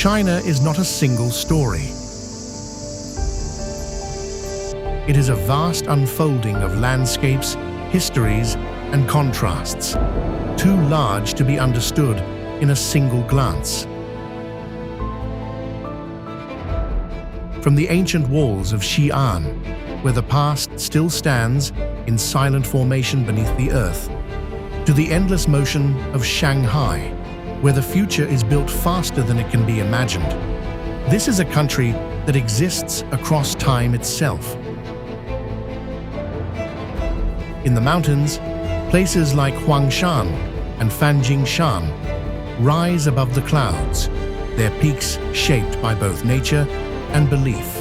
China is not a single story. It is a vast unfolding of landscapes, histories, and contrasts, too large to be understood in a single glance. From the ancient walls of Xi'an, where the past still stands in silent formation beneath the earth, to the endless motion of Shanghai, where the future is built faster than it can be imagined. This is a country that exists across time itself. In the mountains, places like Huangshan and Fanjingshan rise above the clouds, their peaks shaped by both nature and belief.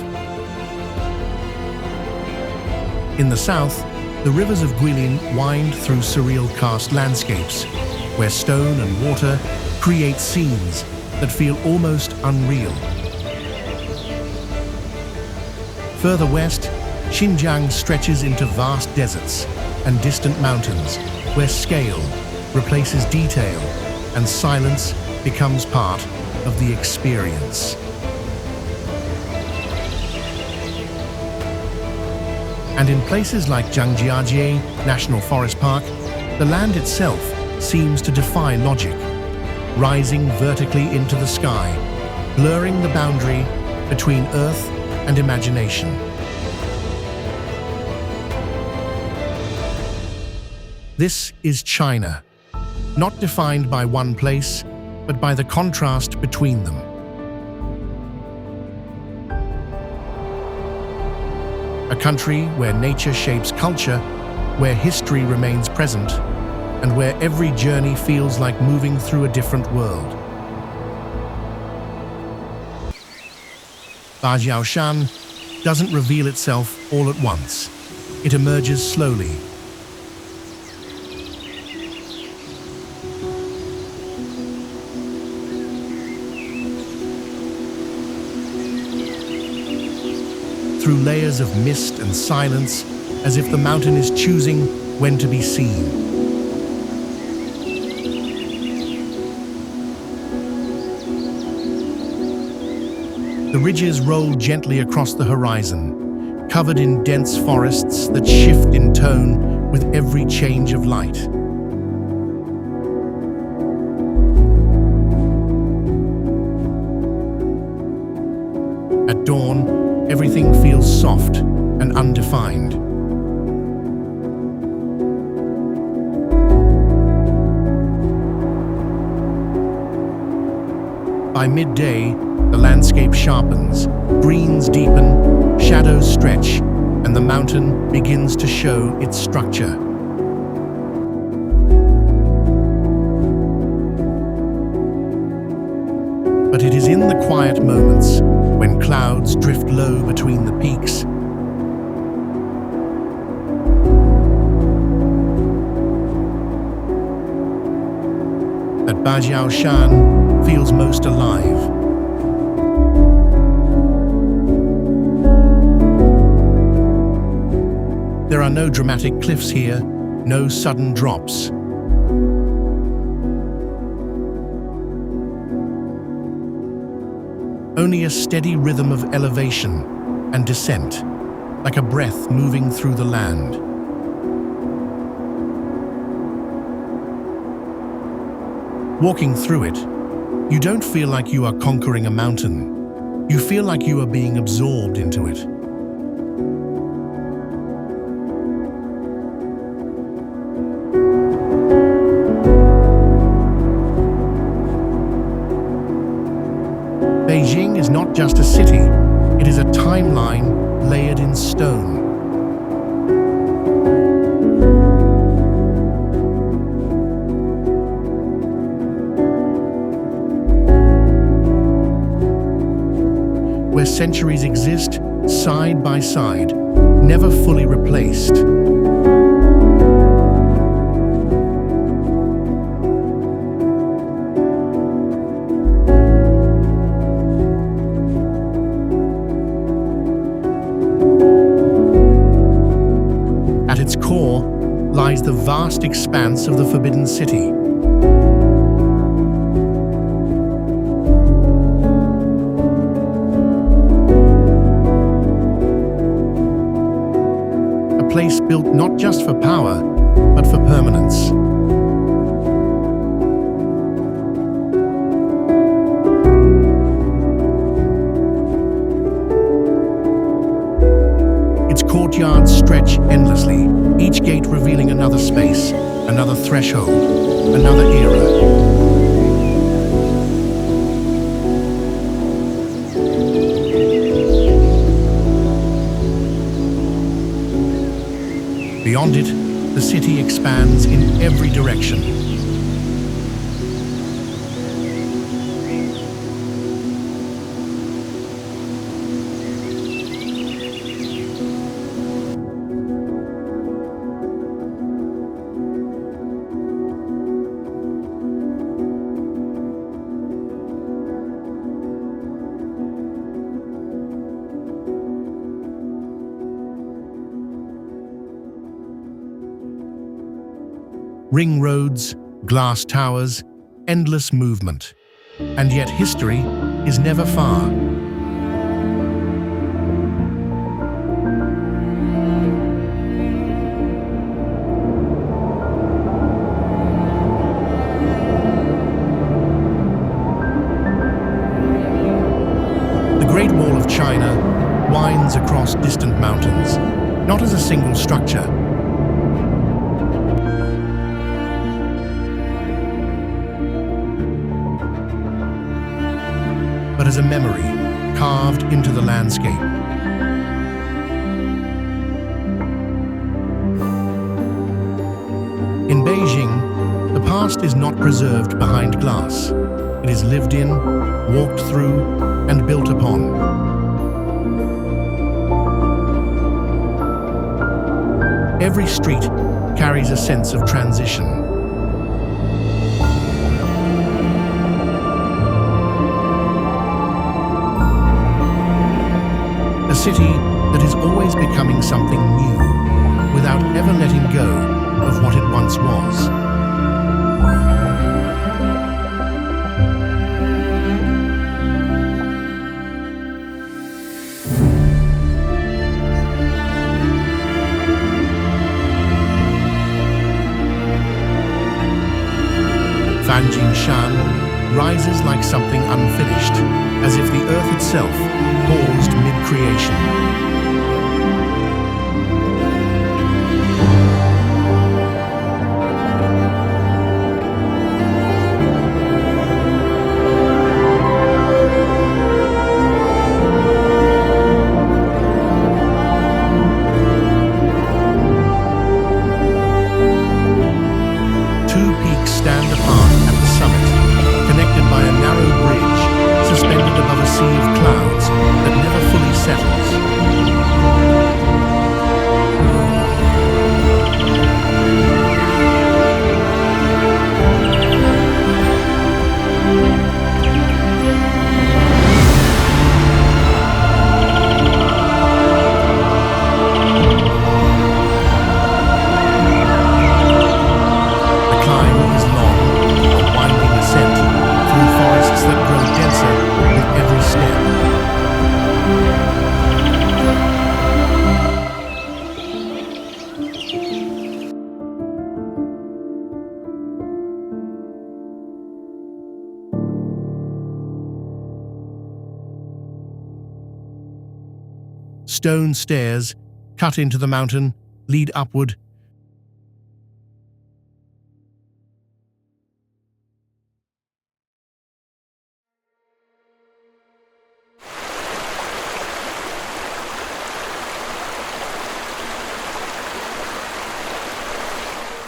In the south, the rivers of Guilin wind through surreal karst landscapes, where stone and water create scenes that feel almost unreal. Further west, Xinjiang stretches into vast deserts and distant mountains, where scale replaces detail and silence becomes part of the experience. And in places like Zhangjiajie National Forest Park, the land itself seems to defy logic, rising vertically into the sky, blurring the boundary between earth and imagination. This is China, not defined by one place, but by the contrast between them. A country where nature shapes culture, where history remains present, and where every journey feels like moving through a different world. Bajiaoshan doesn't reveal itself all at once. It emerges slowly. Through layers of mist and silence, as if the mountain is choosing when to be seen. The ridges roll gently across the horizon, covered in dense forests that shift in tone with every change of light. At dawn, everything feels soft and undefined. By midday, the landscape sharpens, greens deepen, shadows stretch, and the mountain begins to show its structure. But it is in the quiet moments, when clouds drift low between the peaks, that Bajiaoshan feels most alive. There are no dramatic cliffs here, no sudden drops. Only a steady rhythm of elevation and descent, like a breath moving through the land. Walking through it, you don't feel like you are conquering a mountain. You feel like you are being absorbed into it. Beijing is not just a city, it is a timeline layered in stone. Where centuries exist side by side, never fully replaced. At its core lies the vast expanse of the Forbidden City. place built not just for power, but for permanence. Its courtyards stretch endlessly, each gate revealing another space, another threshold, another era. Beyond it, the city expands in every direction. Ring roads, glass towers, endless movement. And yet history is never far. The Great Wall of China winds across distant mountains, not as a single structure, but as a memory carved into the landscape. In Beijing, the past is not preserved behind glass. It is lived in, walked through, and built upon. Every street carries a sense of transition. A city that is always becoming something new, without ever letting go of what it once was. Fanjingshan rises like something unfinished, as if the earth itself paused mid-creation. Two peaks stand apart at the summit, connected by a narrow bridge suspended above a sea of clouds that never fully settles. The climb is long, a winding ascent through forests that grow denser with every step. Stone stairs, cut into the mountain, lead upward.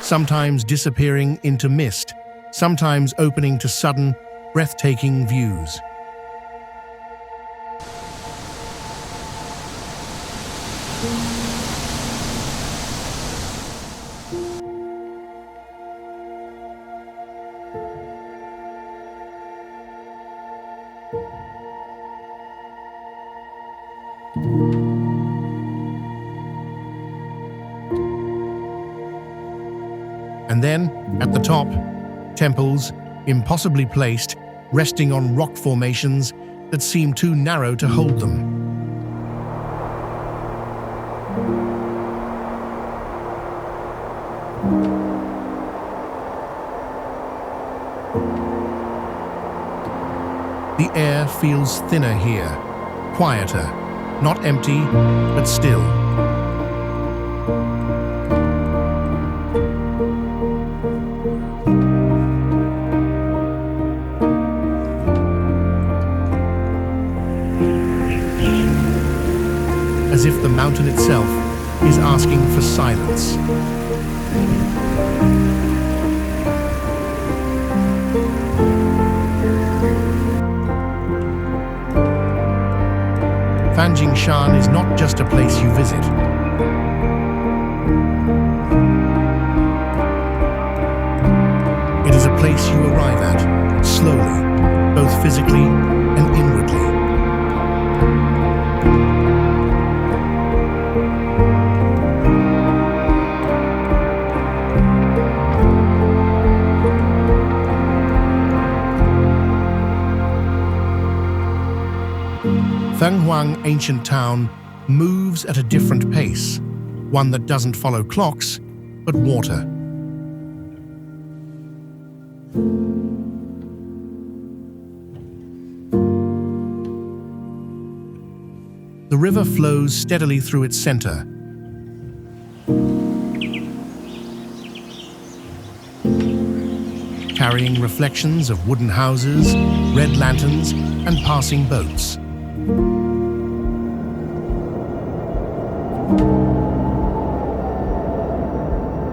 Sometimes disappearing into mist, sometimes opening to sudden, breathtaking views. And then, at the top, temples, impossibly placed, resting on rock formations that seem too narrow to hold them. air feels thinner here, quieter, not empty, but still. As if the mountain itself is asking for silence. Fanjingshan is not just a place you visit. It is a place you arrive at, slowly, both physically and inwardly. Fenghuang ancient town moves at a different pace, one that doesn't follow clocks, but water. The river flows steadily through its center. Carrying reflections of wooden houses, red lanterns, and passing boats.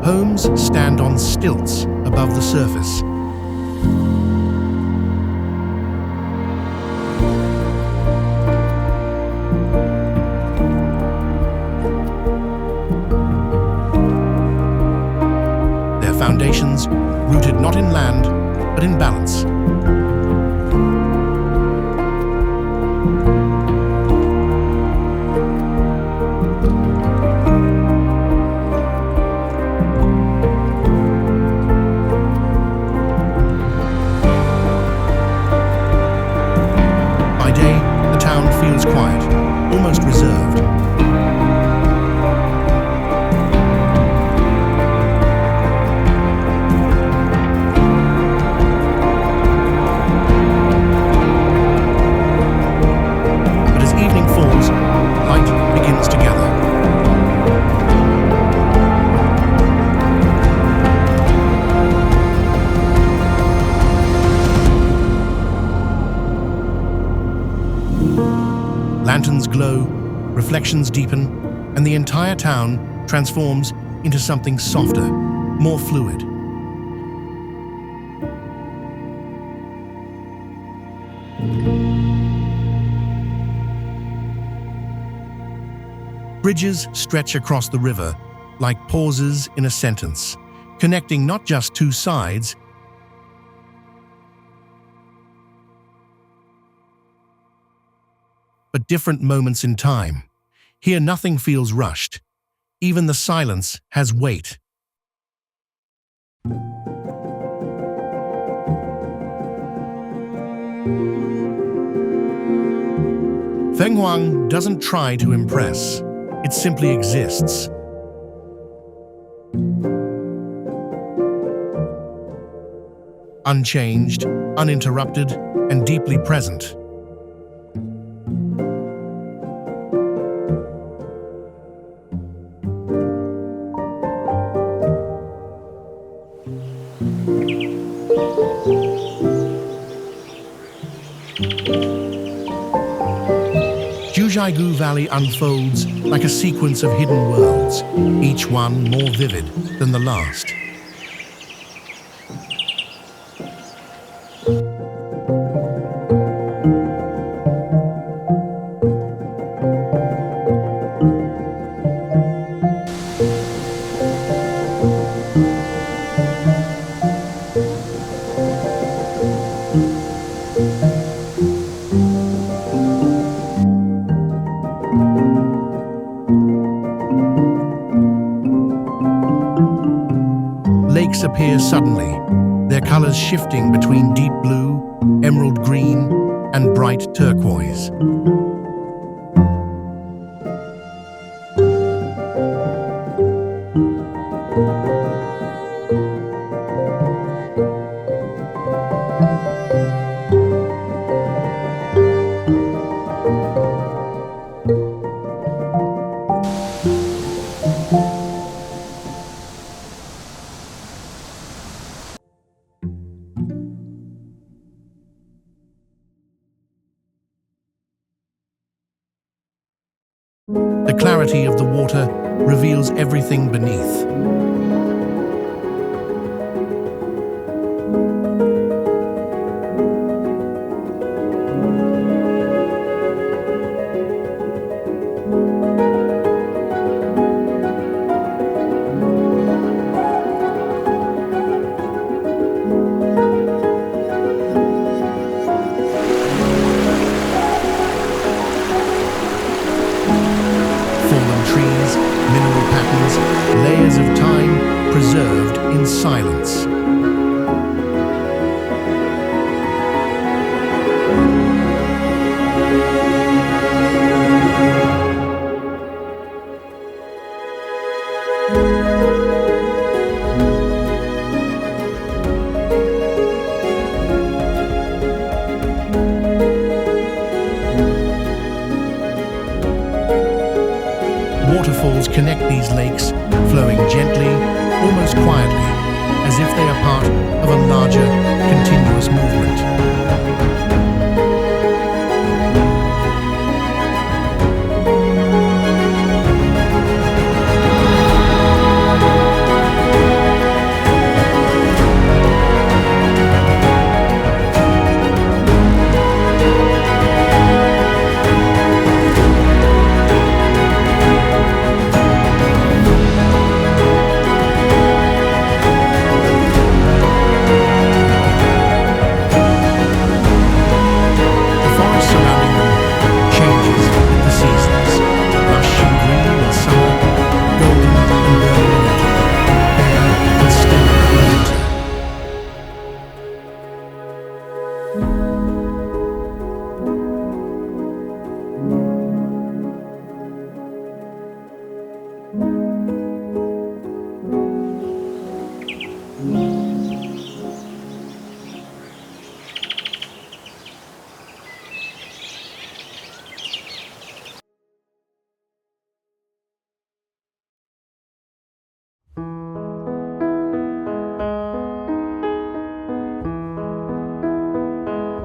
Homes stand on stilts above the surface. Their foundations rooted not in land, but in balance. Feels quiet, almost reserved. But as evening falls, light begins to gather. Lanterns glow, reflections deepen, and the entire town transforms into something softer, more fluid. Bridges stretch across the river like pauses in a sentence, connecting not just two sides, but different moments in time. Here nothing feels rushed. Even the silence has weight. Fenghuang doesn't try to impress. It simply exists. Unchanged, uninterrupted, and deeply present. Jiuzhaigu Valley unfolds like a sequence of hidden worlds, each one more vivid than the last. Lakes appear suddenly, their colors shifting between deep blue, emerald green, and bright turquoise. clarity of the water reveals everything beneath. Mineral patterns, layers of time preserved in silence. Waterfalls connect these lakes, flowing gently, almost quietly, as if they are part of a larger, continuous movement.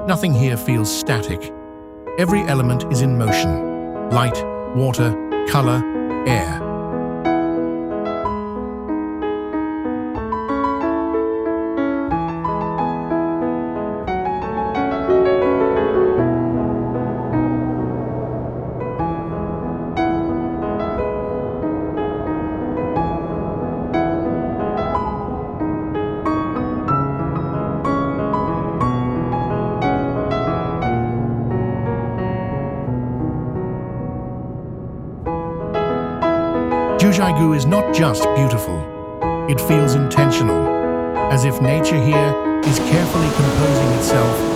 Nothing here feels static. Every element is in motion: light, water, color, air. Jiuzhaigou is not just beautiful, it feels intentional, as if nature here is carefully composing itself.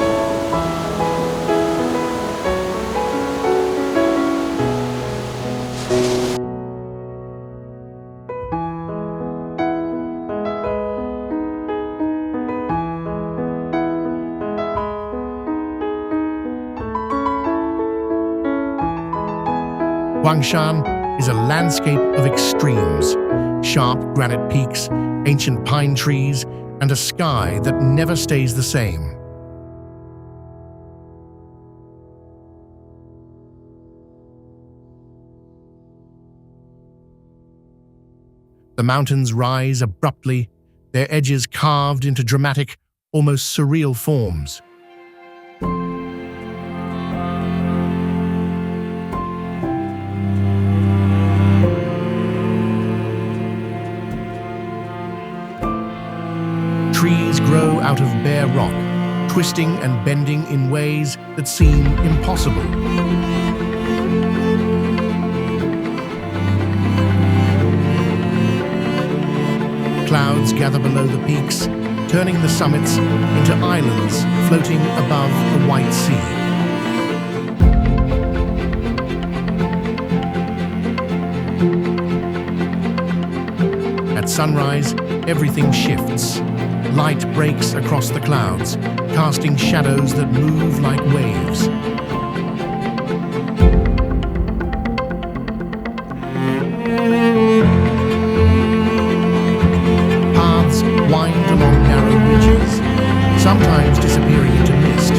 Huangshan is a landscape of extremes: sharp granite peaks, ancient pine trees, and a sky that never stays the same. The mountains rise abruptly, their edges carved into dramatic, almost surreal forms. Trees grow out of bare rock, twisting and bending in ways that seem impossible. Clouds gather below the peaks, turning the summits into islands floating above the white sea. At sunrise, everything shifts. Light breaks across the clouds, casting shadows that move like waves. Paths wind along narrow ridges, sometimes disappearing into mist.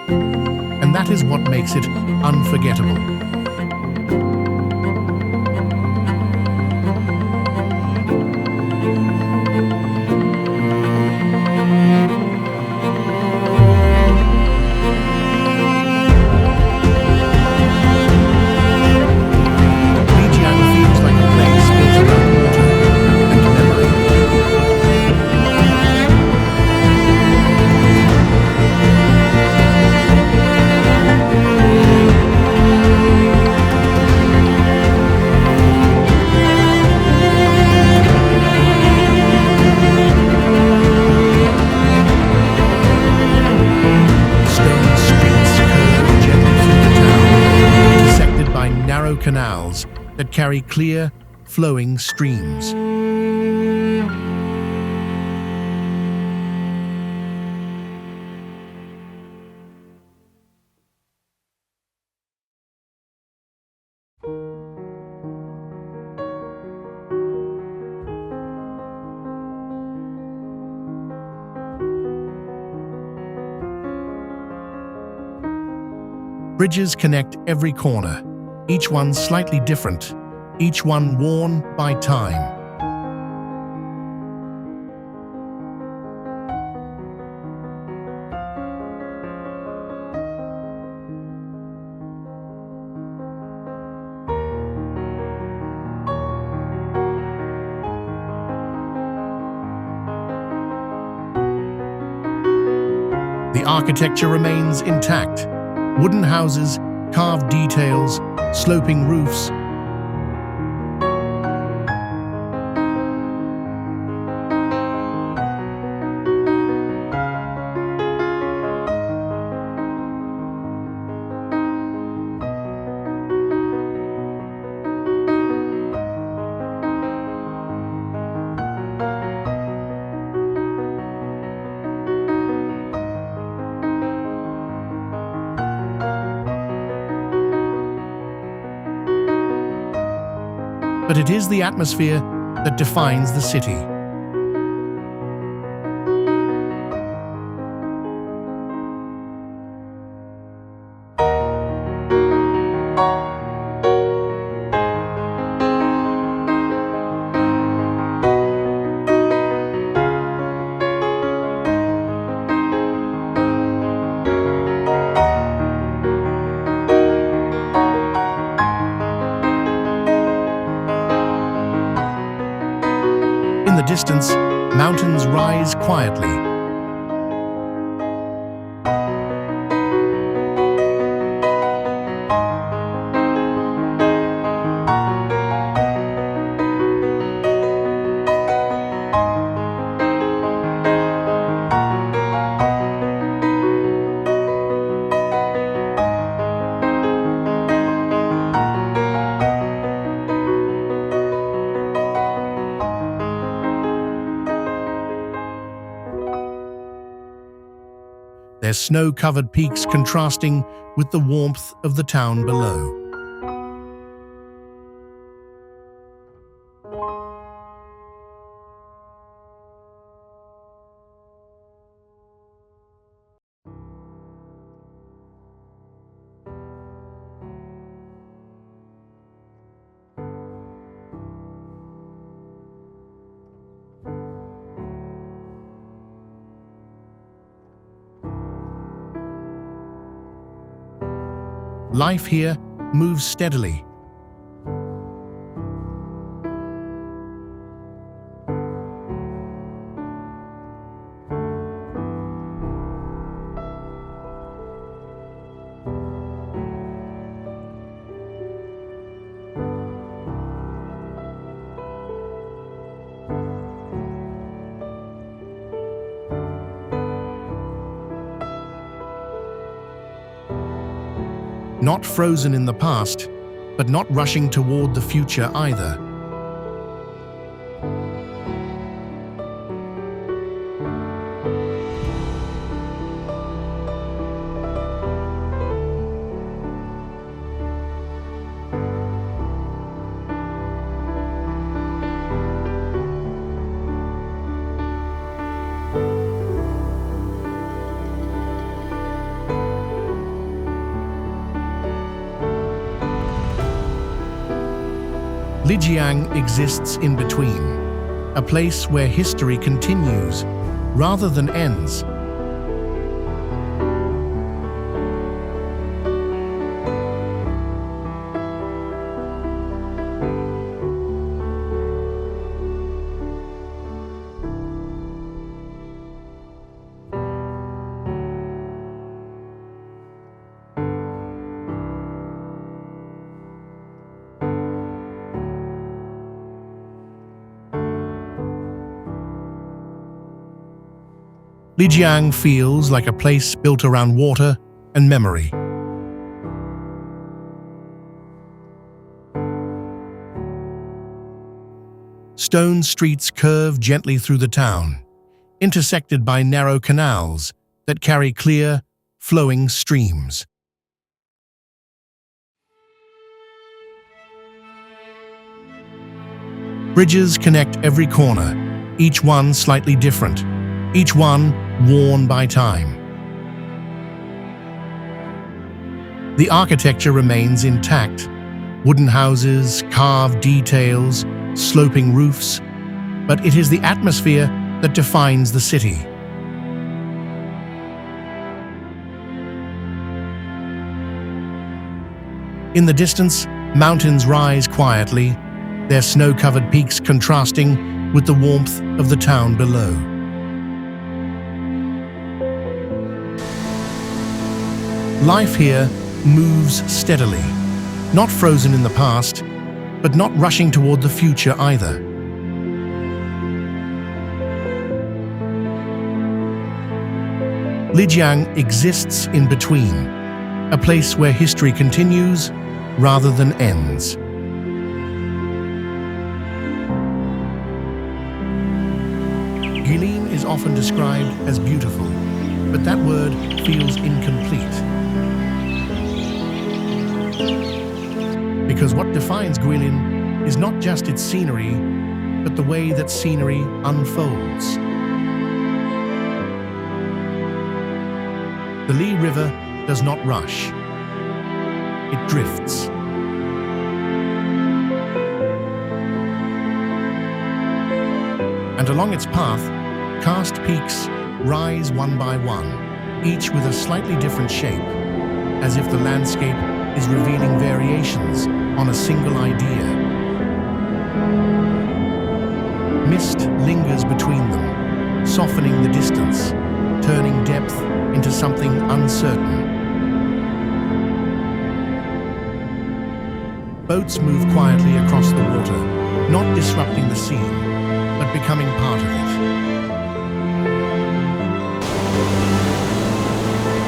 And that is what makes it unforgettable. Canals that carry clear, flowing streams. Bridges connect every corner, each one slightly different, each one worn by time. The architecture remains intact. Wooden houses, carved details, sloping roofs. But it is the atmosphere that defines the city. In the distance, mountains rise quietly. Their snow-covered peaks contrasting with the warmth of the town below. Life here moves steadily. Not frozen in the past, but not rushing toward the future either. Lijiang exists in between, a place where history continues rather than ends. Lijiang feels like a place built around water and memory. Stone streets curve gently through the town, intersected by narrow canals that carry clear, flowing streams. Bridges connect every corner, each one slightly different, each one worn by time. The architecture remains intact: wooden houses, carved details, sloping roofs, but it is the atmosphere that defines the city. In the distance, mountains rise quietly, their snow-covered peaks contrasting with the warmth of the town below. Life here moves steadily, not frozen in the past, but not rushing toward the future either. Lijiang exists in between, a place where history continues rather than ends. Guilin is often described as beautiful, but that word feels incomplete. Because what defines Guilin is not just its scenery, but the way that scenery unfolds. The Li River does not rush. It drifts. And along its path, karst peaks rise one by one, each with a slightly different shape, as if the landscape is revealing variations on a single idea. Mist lingers between them, softening the distance, turning depth into something uncertain. Boats move quietly across the water, not disrupting the scene, but becoming part of it.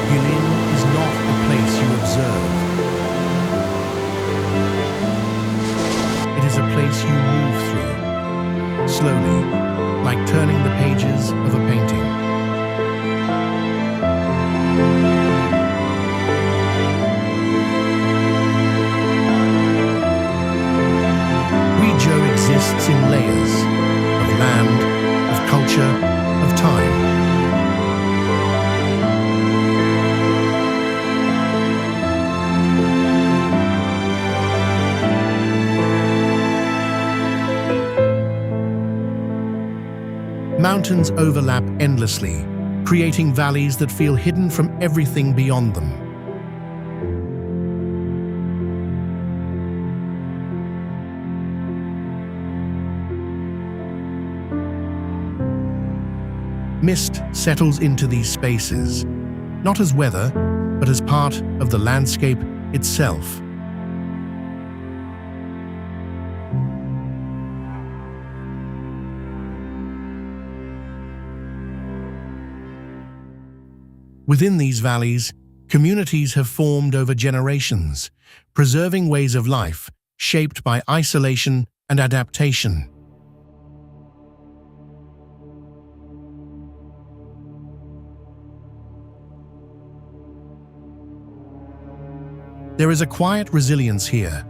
Guilin is not a place you observe. It is a place you move through, slowly, like turning the pages of a painting. Guizhou exists in layers of land, of culture, of time. Mountains overlap endlessly, creating valleys that feel hidden from everything beyond them. Mist settles into these spaces, not as weather, but as part of the landscape itself. Within these valleys, communities have formed over generations, preserving ways of life shaped by isolation and adaptation. There is a quiet resilience here,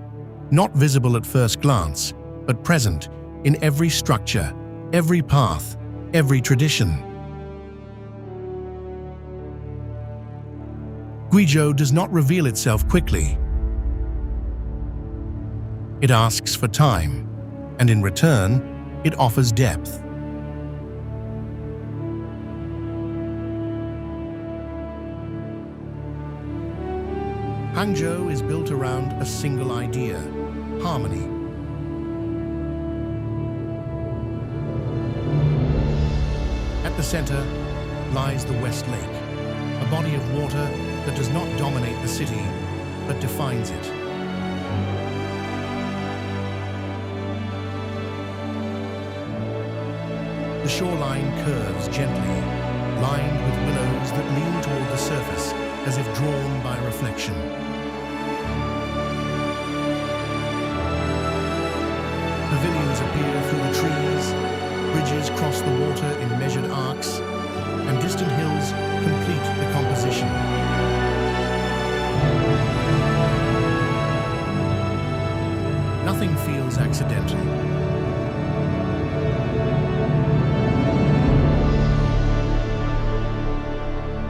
not visible at first glance, but present in every structure, every path, every tradition. Guizhou does not reveal itself quickly. It asks for time, and in return, it offers depth. Hangzhou is built around a single idea: harmony. At the center lies the West Lake, a body of water that does not dominate the city, but defines it. The shoreline curves gently, lined with willows that lean toward the surface as if drawn by reflection. Pavilions appear through the trees, bridges cross the water in measured arcs, and distant hills complete the composition. Nothing feels accidental.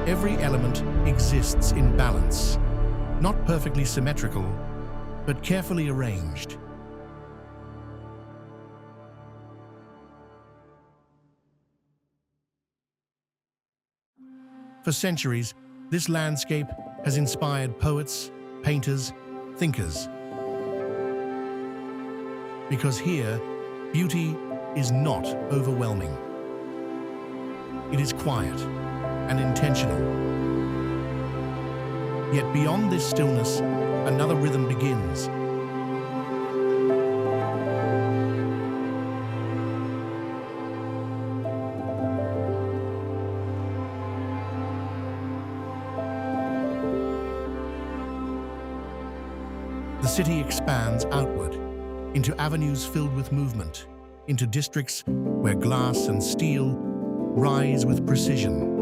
Every element exists in balance, not perfectly symmetrical, but carefully arranged. For centuries, this landscape has inspired poets, painters, thinkers. Because here, beauty is not overwhelming. It is quiet and intentional. Yet beyond this stillness, another rhythm begins. The city expands outward, into avenues filled with movement, into districts where glass and steel rise with precision.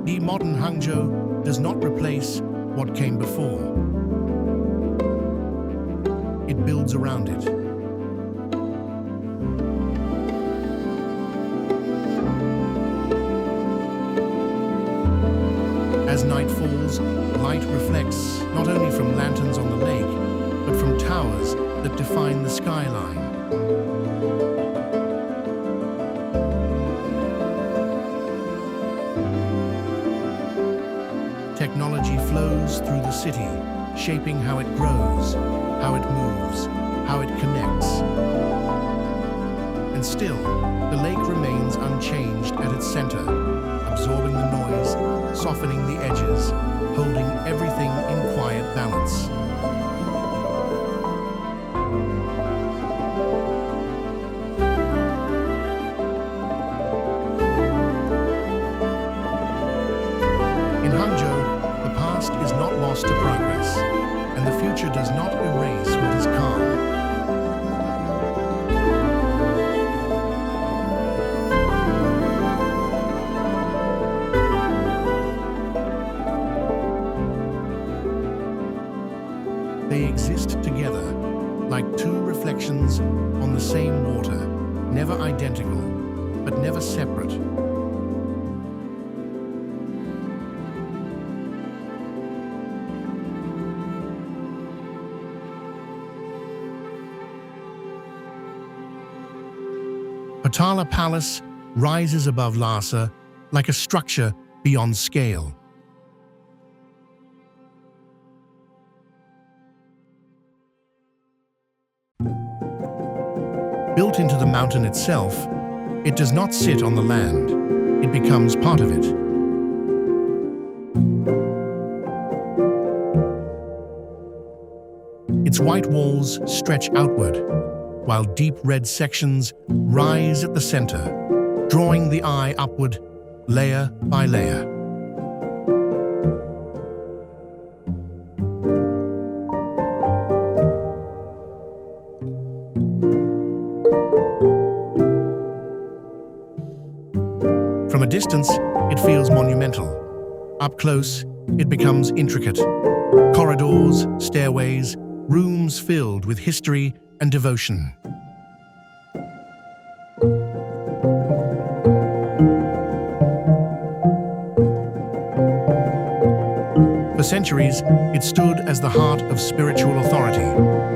The modern Hangzhou does not replace what came before. It builds around it. As night falls, light reflects not only from lanterns on the lake, but from towers that define the skyline. Technology flows through the city, shaping how it grows, how it moves, how it connects. And still, the lake remains unchanged at its center, absorbing the noise, softening the edges, holding everything in quiet balance. In Hangzhou, the past is not lost to progress, and the future does not erase what is calm. They exist together, like two reflections on the same water, never identical, but never separate. Potala Palace rises above Lhasa like a structure beyond scale. Built into the mountain itself, it does not sit on the land. It becomes part of it. Its white walls stretch outward, while deep red sections rise at the center, drawing the eye upward, layer by layer. From a distance, it feels monumental. Up close, it becomes intricate. Corridors, stairways, rooms filled with history and devotion. centuries, it stood as the heart of spiritual authority,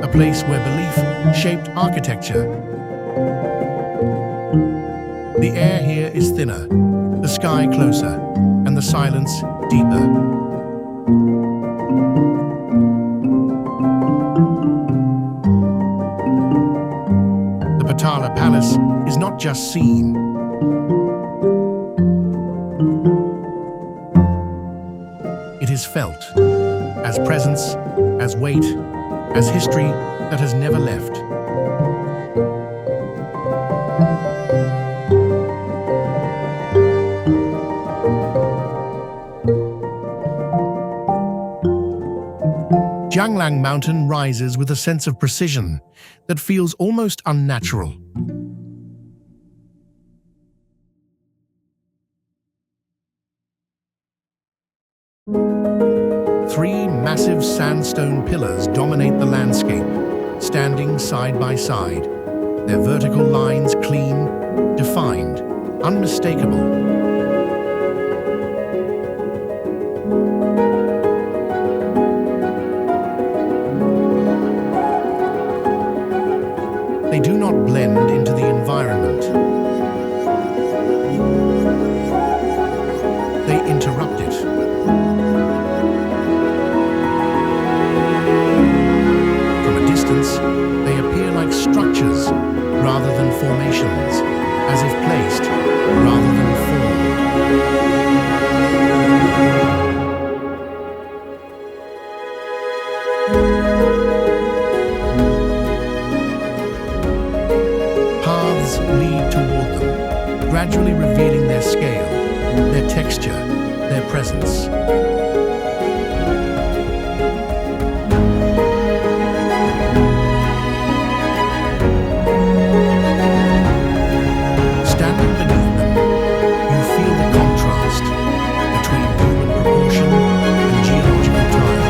a place where belief shaped architecture. The air here is thinner, the sky closer, and the silence deeper. The Patala Palace is not just seen. It is felt, as presence, as weight, as history that has never left. Jianglang Mountain rises with a sense of precision that feels almost unnatural. Three massive sandstone pillars dominate the landscape, standing side by side, their vertical lines clean, defined, unmistakable. They do not blend into the environment. They interrupt it. From a distance, they appear like structures rather than formations, as if placed rather than formed. Paths lead toward them, gradually revealing their scale, their texture, their presence. Standing beneath them, you feel the contrast between human proportion and geological time.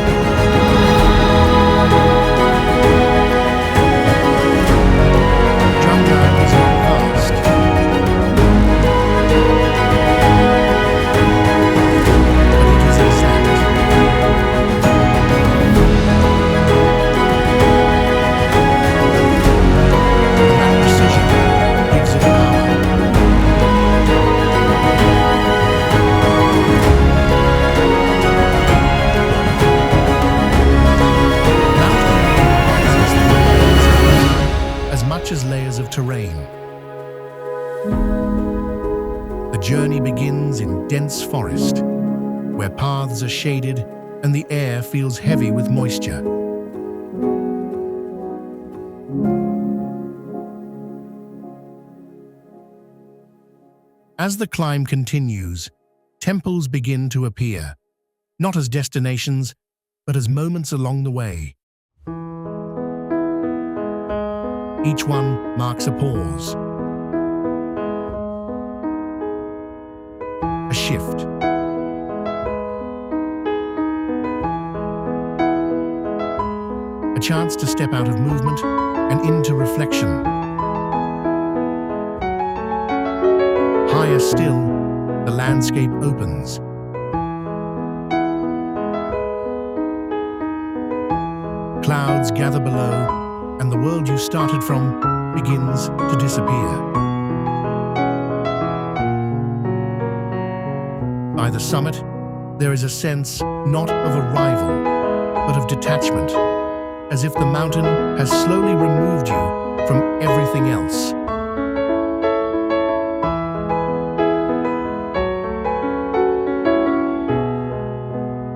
Jianglang is not vast, but it is exact. And that precision gives it power. As much as layers of terrain. The journey begins in dense forest, where paths are shaded and the air feels heavy with moisture. As the climb continues, temples begin to appear, not as destinations, but as moments along the way. Each one marks a pause, a shift, a chance to step out of movement and into reflection. Higher still, the landscape opens. Clouds gather below, and the world you started from begins to disappear. By the summit, there is a sense not of arrival, but of detachment, as if the mountain has slowly removed you from everything else.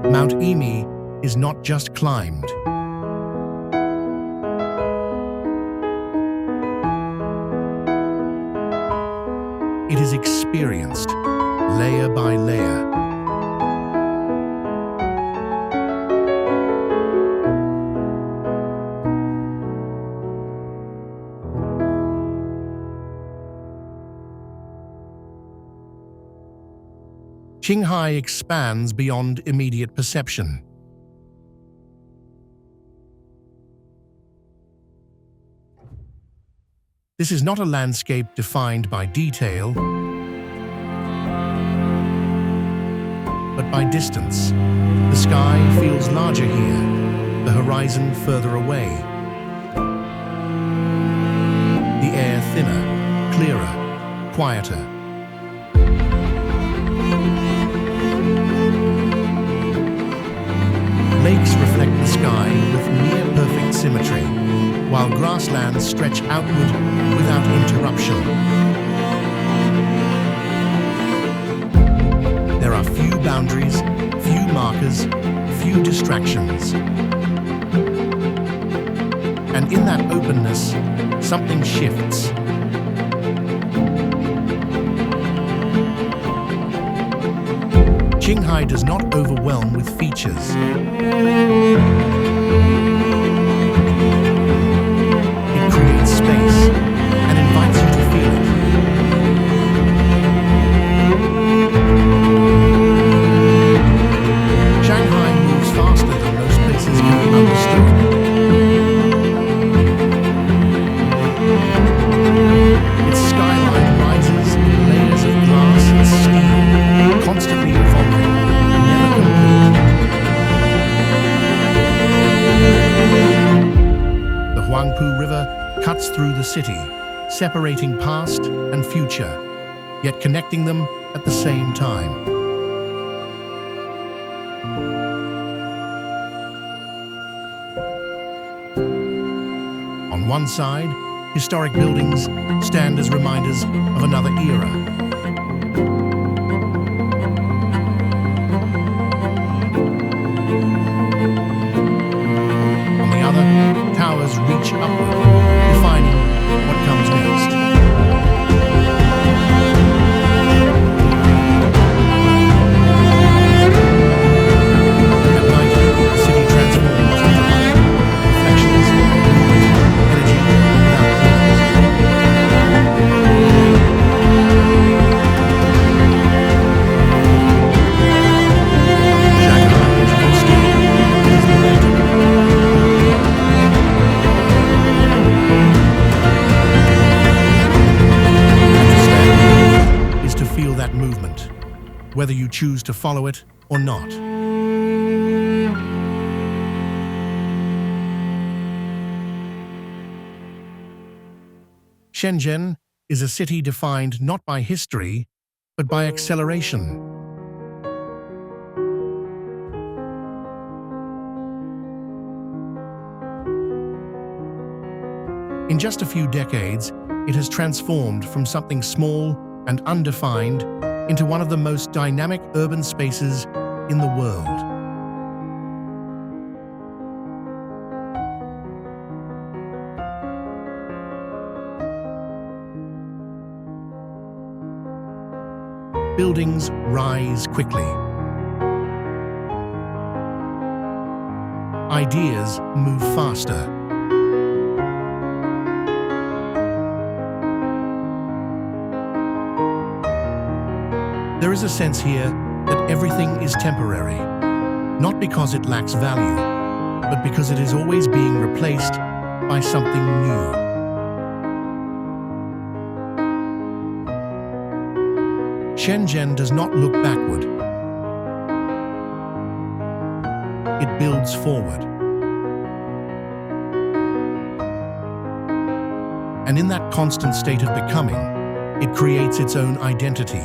Mount Emi is not just climbed. It is experienced, layer by layer. Qinghai expands beyond immediate perception. This is not a landscape defined by detail, but by distance. The sky feels larger here, the horizon further away. The air thinner, clearer, quieter. Lakes reflect the sky with near-perfect symmetry, while grasslands stretch outward without interruption. There are few boundaries, few markers, few distractions. And in that openness, something shifts. Qinghai does not overwhelm with features. It creates space and invites you to feel it. Shanghai moves faster than most places can be understood. Its skyline rises in layers of glass and steel, constantly evolving, never complete. The Huangpu River cuts through the city, separating past and future, yet connecting them at the same time. On one side, historic buildings stand as reminders of another era. On the other, towers reach upward, defining what comes next. At night, the city transforms into light, reflections, movement, energy without Shanghai is not still, it is momentum. And to stand here is to feel that movement, whether you choose to follow it or not. Shenzhen is a city defined not by history, but by acceleration. In just a few decades, it has transformed from something small and undefined into one of the most dynamic urban spaces in the world. Buildings rise quickly. Ideas move faster. There is a sense here that everything is temporary, not because it lacks value, but because it is always being replaced by something new. Shenzhen does not look backward. It builds forward. And in that constant state of becoming, it creates its own identity.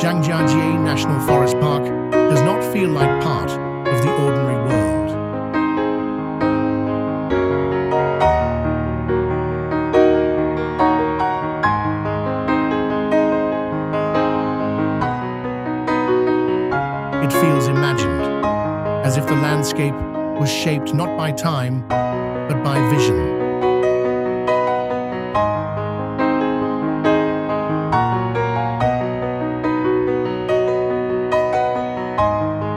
Zhangjiajie National Forest Park does not feel like part of the ordinary world. It feels imagined, as if the landscape was shaped not by time, but by vision.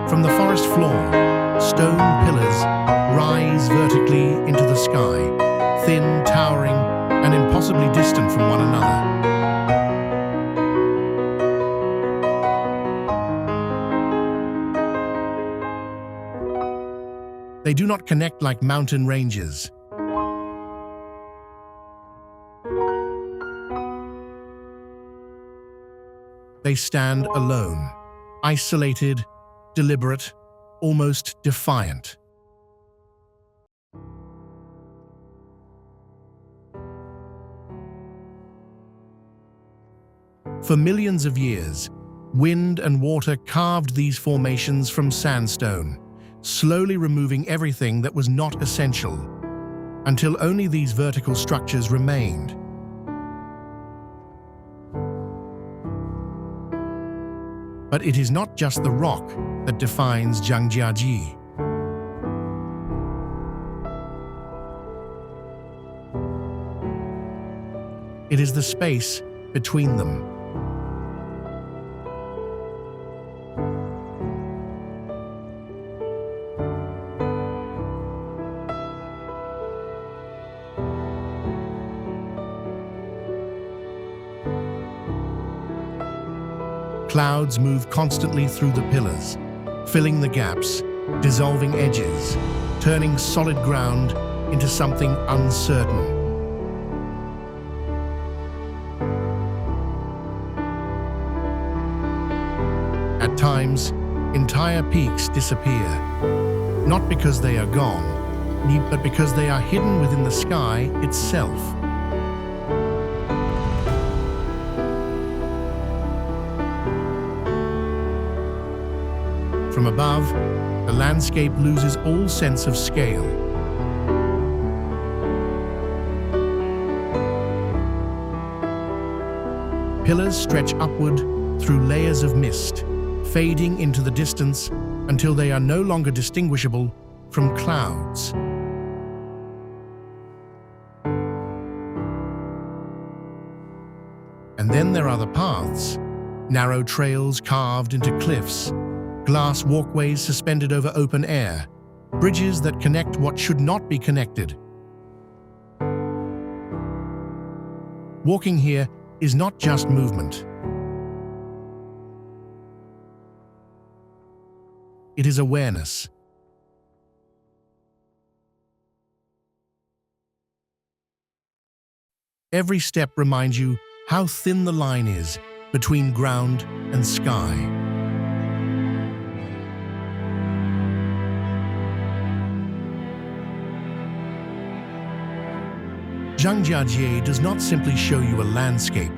From the forest floor, stone pillars rise vertically into the sky, thin, towering, and impossibly distant from one another. They do not connect like mountain ranges. They stand alone, isolated, deliberate, almost defiant. For millions of years, wind and water carved these formations from sandstone, slowly removing everything that was not essential, until only these vertical structures remained. But it is not just the rock that defines Zhangjiajie. It is the space between them. Clouds move constantly through the pillars, filling the gaps, dissolving edges, turning solid ground into something uncertain. At times, entire peaks disappear, not because they are gone, but because they are hidden within the sky itself. From above, the landscape loses all sense of scale. Pillars stretch upward through layers of mist, fading into the distance until they are no longer distinguishable from clouds. And then there are the paths, narrow trails carved into cliffs, glass walkways suspended over open air, bridges that connect what should not be connected. Walking here is not just movement. It is awareness. Every step reminds you how thin the line is between ground and sky. Zhangjiajie does not simply show you a landscape.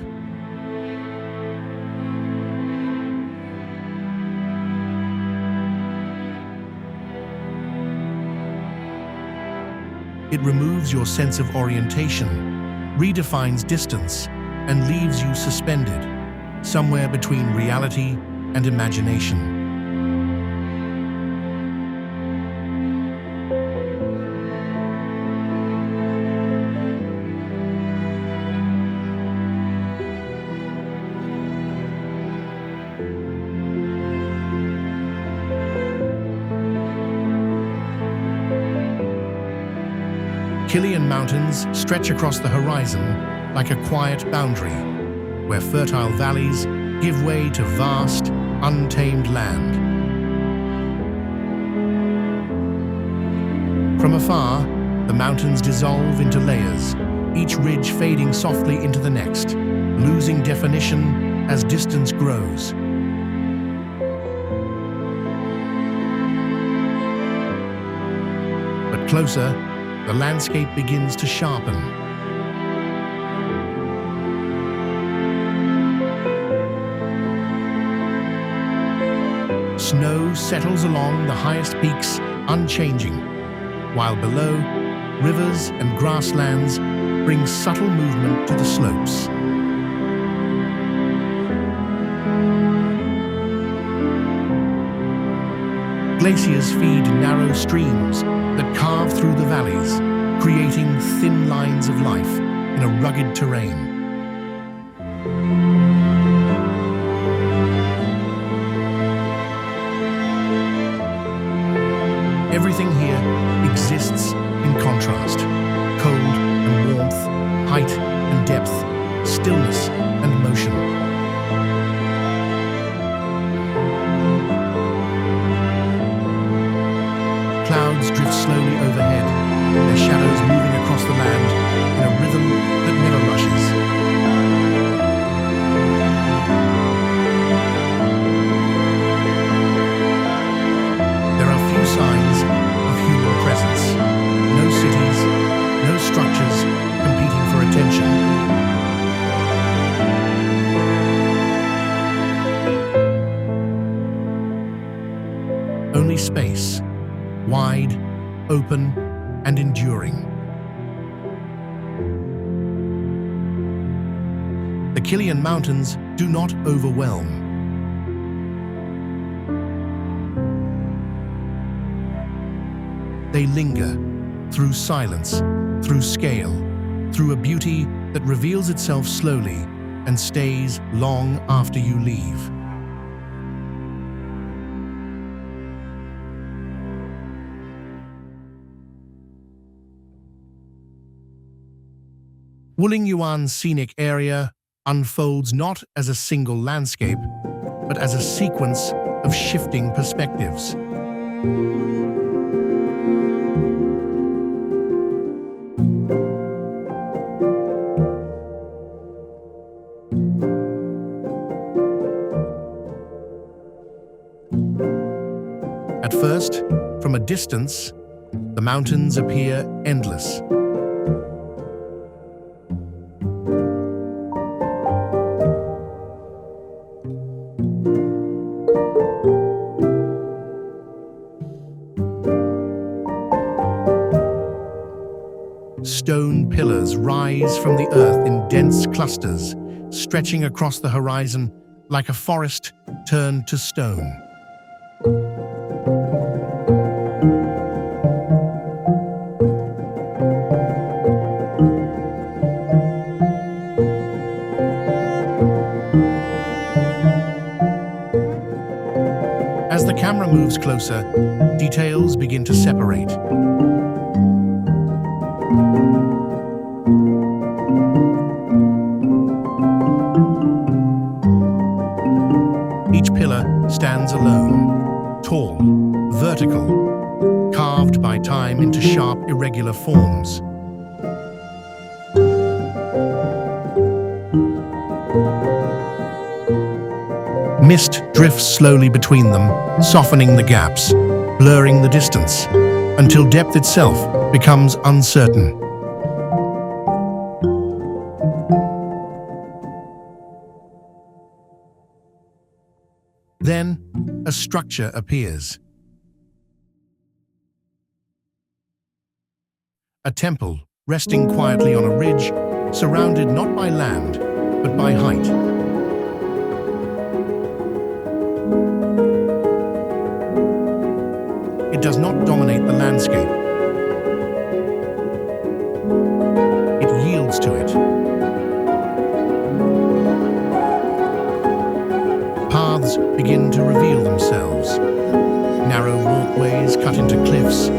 It removes your sense of orientation, redefines distance, and leaves you suspended, somewhere between reality and imagination. Kilian Mountains stretch across the horizon like a quiet boundary, where fertile valleys give way to vast, untamed land. From afar, the mountains dissolve into layers, each ridge fading softly into the next, losing definition as distance grows. But closer, the landscape begins to sharpen. Snow settles along the highest peaks, unchanging, while below, rivers and grasslands bring subtle movement to the slopes. Glaciers feed narrow streams that carve through the valleys, creating thin lines of life in a rugged terrain. Everything here exists in contrast: cold and warmth, height and depth, stillness and motion. Clouds drift shadows moving across the land in a rhythm that never rushes. There are few signs of human presence. No cities, no structures competing for attention. Only space, wide, open, and enduring. The Kilian Mountains do not overwhelm. They linger through silence, through scale, through a beauty that reveals itself slowly and stays long after you leave. Wulingyuan's scenic area unfolds not as a single landscape, but as a sequence of shifting perspectives. At first, from a distance, the mountains appear endless. Stone pillars rise from the earth in dense clusters, stretching across the horizon like a forest turned to stone. As the camera moves closer, details begin to separate. Each pillar stands alone, tall, vertical, carved by time into sharp, irregular forms. Mist drifts slowly between them, softening the gaps, blurring the distance, until depth itself becomes uncertain. Then, a structure appears. A temple resting quietly on a ridge, surrounded not by land, but by height. It does not dominate the landscape. It yields to it. Paths begin to reveal themselves. Narrow walkways cut into cliffs,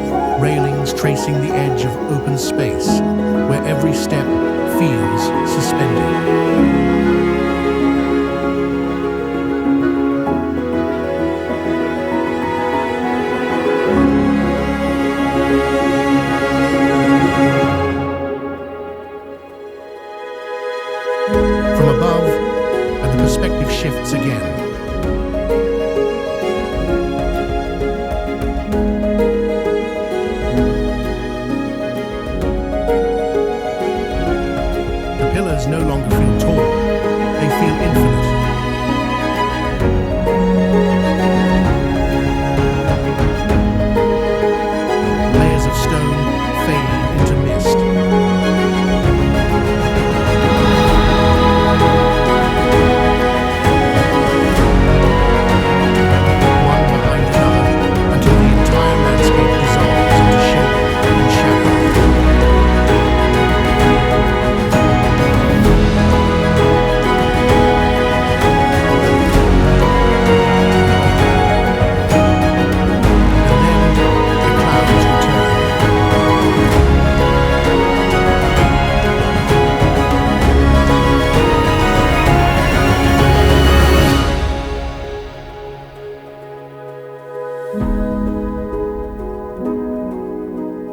railings tracing the edge of open space, where every step feels suspended. From above, and the perspective shifts again. The pillars no longer feel tall, they feel infinite. Layers of stone fade into mist.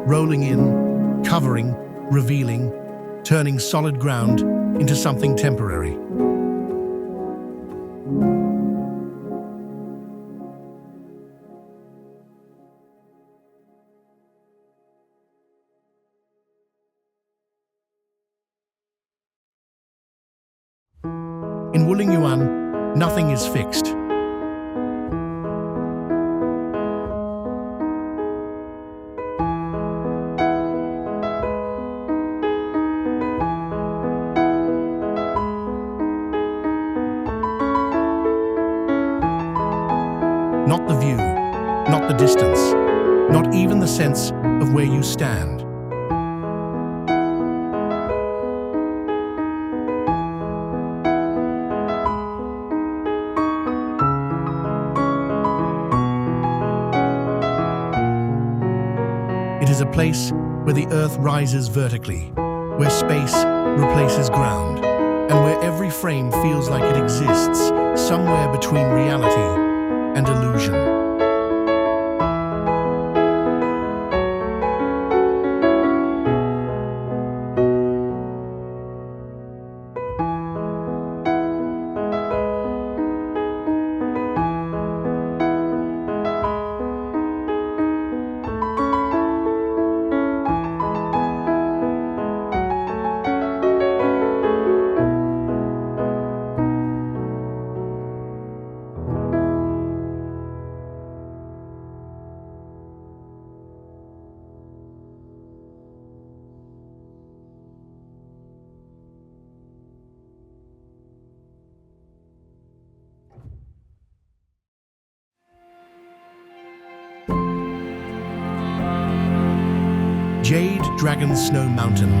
Rolling in, covering, revealing, turning solid ground into something temporary. In Wulingyuan, nothing is fixed. Not the view, not the distance, not even the sense of where you stand. It is a place where the earth rises vertically, where space replaces ground, and where every frame feels like it exists somewhere between reality and illusion. Jade Dragon Snow Mountain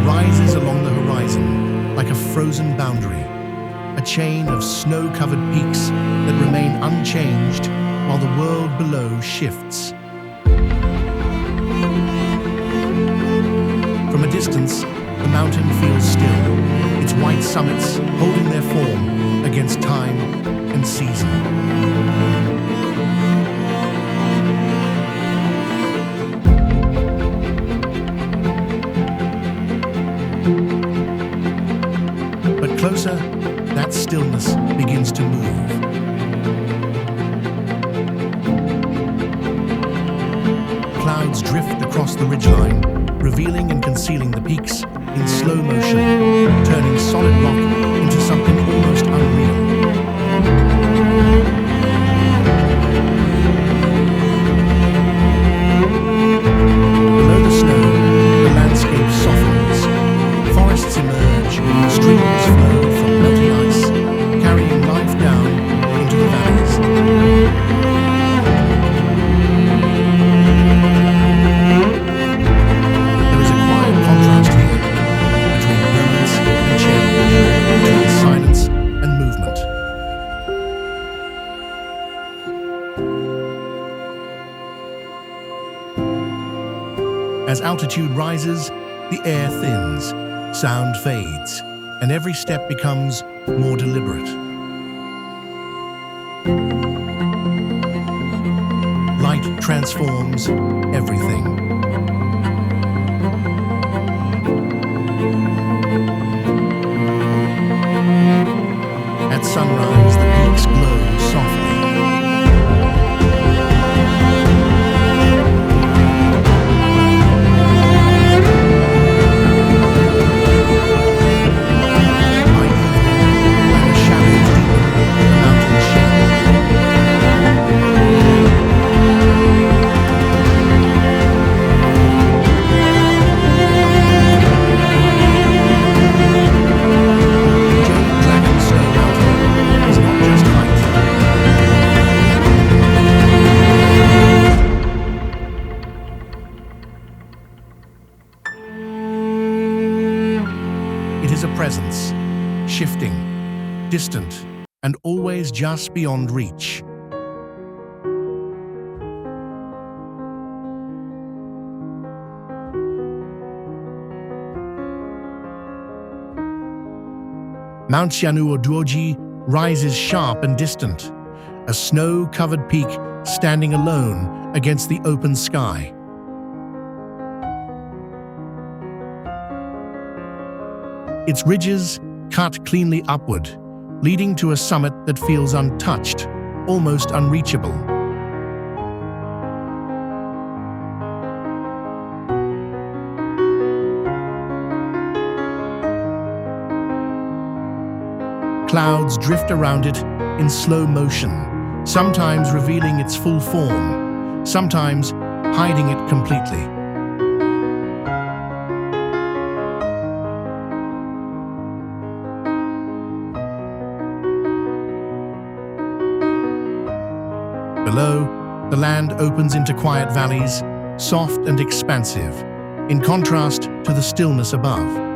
rises along the horizon like a frozen boundary, a chain of snow-covered peaks that remain unchanged while the world below shifts. From a distance, the mountain feels still, its white summits holding their form against time and season. Closer, that stillness begins to move. Clouds drift across the ridgeline, revealing and concealing the peaks in slow motion, turning solid rock into something almost unreal. Below the snow, the landscape softens. Forests emerge, streams flow from melting ice, carrying life down into the valleys. There is a quiet contrast here between permanence and change, between silence and movement. As altitude rises, the air thins, sound fades, and every step becomes more deliberate. Light transforms everything. At sunrise, the peaks glow softly. A presence, shifting, distant, and always just beyond reach. Mount Xianuoduoji rises sharp and distant, a snow-covered peak standing alone against the open sky. its ridges cut cleanly upward, leading to a summit that feels untouched, almost unreachable. Clouds drift around it in slow motion, sometimes revealing its full form, sometimes hiding it completely. Below, the land opens into quiet valleys, soft and expansive, in contrast to the stillness above.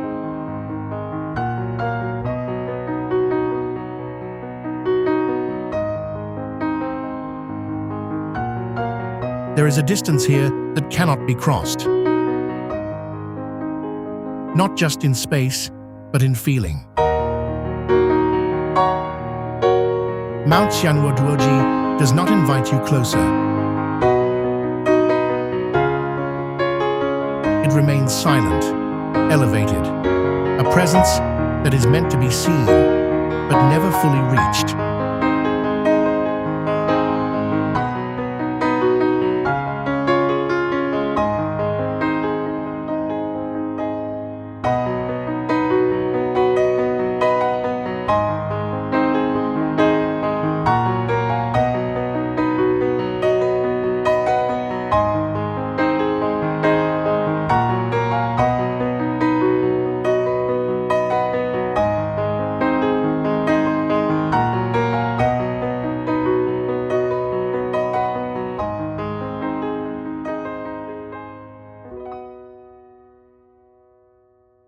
There is a distance here that cannot be crossed. Not just in space, but in feeling. Mount Shanwuduoji does not invite you closer. It remains silent, elevated, a presence that is meant to be seen, but never fully reached.